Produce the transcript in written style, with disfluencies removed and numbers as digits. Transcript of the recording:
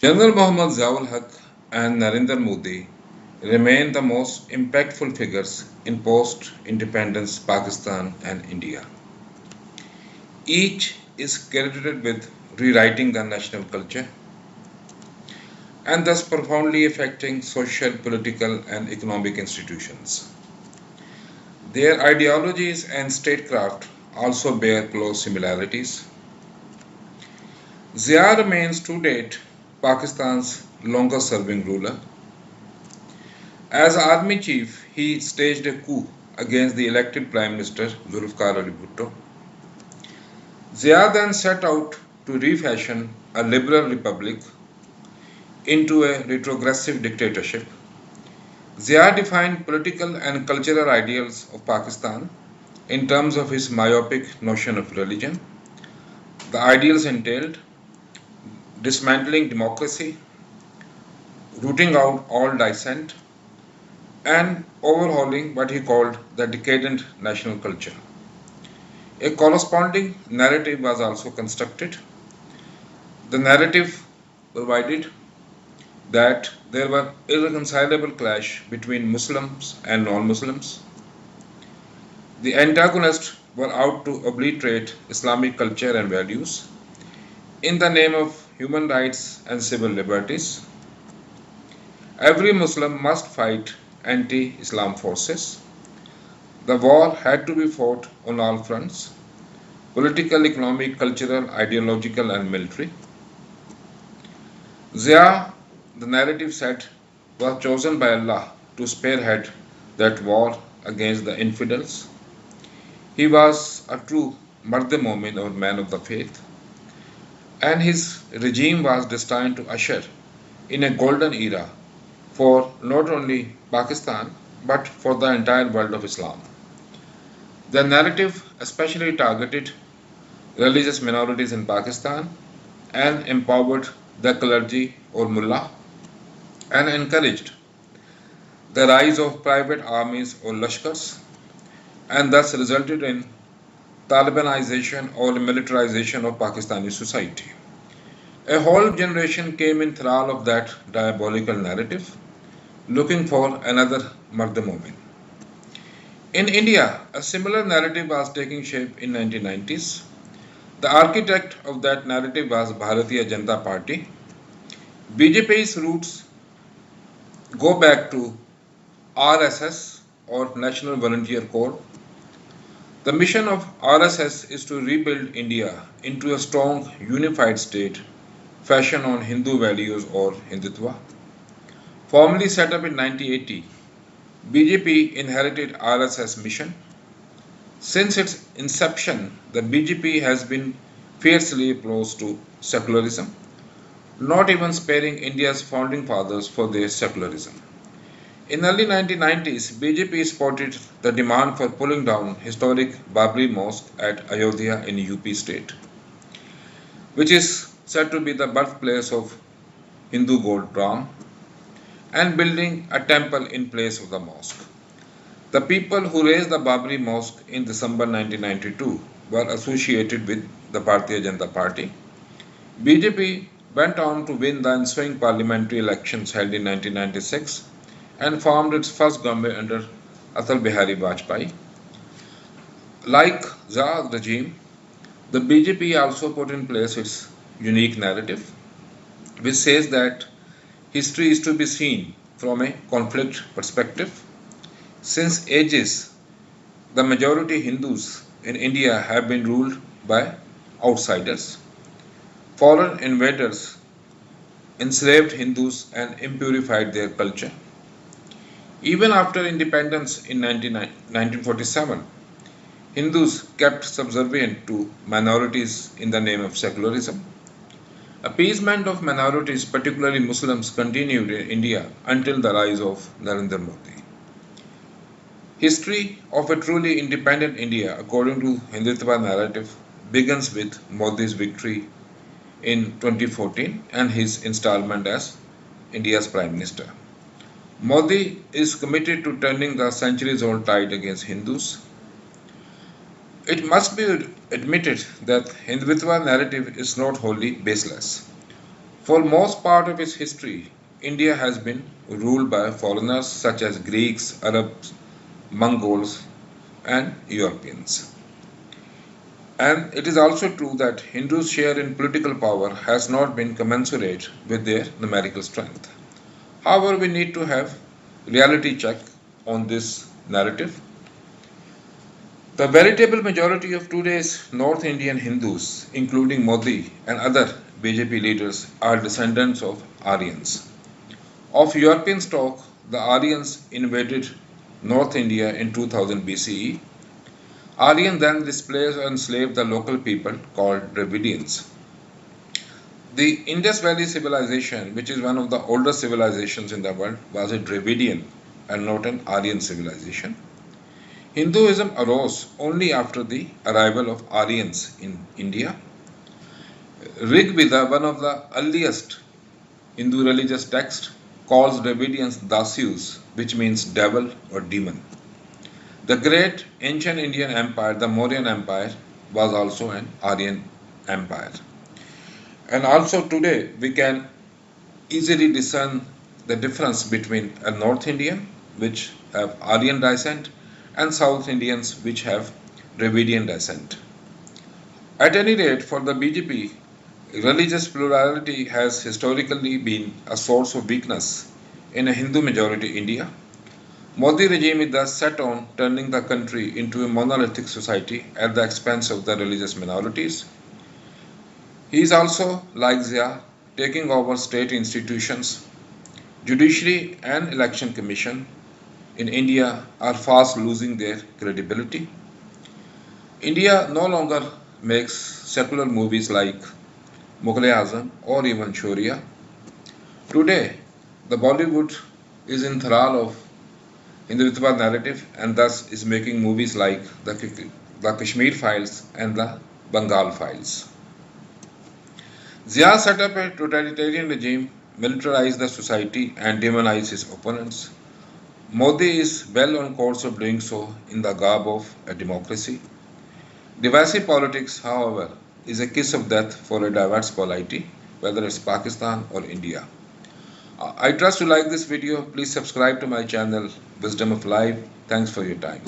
General Muhammad Ziaul and Narendra Modi remain the most impactful figures in post-independence Pakistan and India. Each is credited with rewriting the national culture and thus profoundly affecting social, political, and economic institutions. Their ideologies and statecraft also bear close similarities. Zia remains to date Pakistan's longest serving ruler. As army chief, he staged a coup against the elected Prime Minister Zulfikar Ali Bhutto. Zia then set out to refashion a liberal republic into a retrogressive dictatorship. Zia defined political and cultural ideals of Pakistan in terms of his myopic notion of religion. The ideals entailed dismantling democracy, rooting out all dissent, and overhauling what he called the decadent national culture. A corresponding narrative was also constructed. The narrative provided that there were irreconcilable clash between Muslims and non-Muslims. The antagonists were out to obliterate Islamic culture and values in the name of human rights and civil liberties. Every Muslim must fight anti-Islam forces. The war had to be fought on all fronts: political, economic, cultural, ideological, and military. Zia, the narrative said, was chosen by Allah to spearhead that war against the infidels. He was a true Mard Momin or man of the faith, and his regime was destined to usher in a golden era for not only Pakistan but for the entire world of Islam. The narrative especially targeted religious minorities in Pakistan and empowered the clergy or mullah and encouraged the rise of private armies or lashkars and thus resulted in Talibanization or militarization of Pakistani society. A whole generation came in thrall of that diabolical narrative, looking for another Mard Momin. In India, a similar narrative was taking shape in 1990s. The architect of that narrative was Bharatiya Janata Party. BJP's roots go back to RSS or National Volunteer Corps. The mission of RSS is to rebuild India into a strong, unified state fashioned on Hindu values or Hindutva. Formally set up in 1980, BJP inherited RSS mission. Since its inception, the BJP has been fiercely opposed to secularism, not even sparing India's founding fathers for their secularism. In early 1990s, BJP spotted the demand for pulling down historic Babri Mosque at Ayodhya in UP state, which is said to be the birthplace of Hindu god Ram, and building a temple in place of the mosque. The people who raised the Babri Mosque in December 1992 were associated with the Bharatiya Janata Party. BJP went on to win the ensuing parliamentary elections held in 1996 and formed its first government under Atal Bihari Vajpayee. Like Zia regime, the BJP also put in place its unique narrative, which says that history is to be seen from a conflict perspective. Since ages, the majority Hindus in India have been ruled by outsiders. Foreign invaders enslaved Hindus and impurified their culture. Even after independence in 1947, Hindus kept subservient to minorities in the name of secularism. Appeasement of minorities, particularly Muslims, continued in India until the rise of Narendra Modi. History of a truly independent India, according to Hindutva narrative, begins with Modi's victory in 2014 and his installment as India's Prime Minister. Modi is committed to turning the centuries-old tide against Hindus. It must be admitted that Hindutva narrative is not wholly baseless. For most part of its history, India has been ruled by foreigners such as Greeks, Arabs, Mongols, and Europeans. And it is also true that Hindus' share in political power has not been commensurate with their numerical strength. However, we need to have reality check on this narrative. The veritable majority of today's North Indian Hindus, including Modi and other BJP leaders, are descendants of Aryans. Of European stock, the Aryans invaded North India in 2000 BCE. Aryan then displaced and enslaved the local people called Dravidians. The Indus Valley civilization, which is one of the oldest civilizations in the world, was a Dravidian and not an Aryan civilization. Hinduism arose only after the arrival of Aryans in India. Rig Veda, one of the earliest Hindu religious texts, calls Dravidians Dasyus, which means devil or demon. The great ancient Indian empire, the Mauryan Empire, was also an Aryan empire. And also today we can easily discern the difference between a North Indian, which have Aryan descent, and South Indians, which have Dravidian descent. At any rate, for the BJP, religious plurality has historically been a source of weakness in a Hindu majority India. Modi regime is thus set on turning the country into a monolithic society at the expense of the religious minorities. He is also, like Zia, taking over state institutions. Judiciary and election commission in India are fast losing their credibility. India no longer makes secular movies like Mughal-e-Azam or even Shaurya. Today, the Bollywood is in thrall of Hindutva narrative and thus is making movies like the Kashmir Files and the Bengal Files. Zia set up a totalitarian regime, militarized the society and demonized his opponents. Modi is well on course of doing so in the garb of a democracy. Divisive politics, however, is a kiss of death for a diverse polity, whether it's Pakistan or India. I trust you like this video. Please subscribe to my channel, Wisdom of Life. Thanks for your time.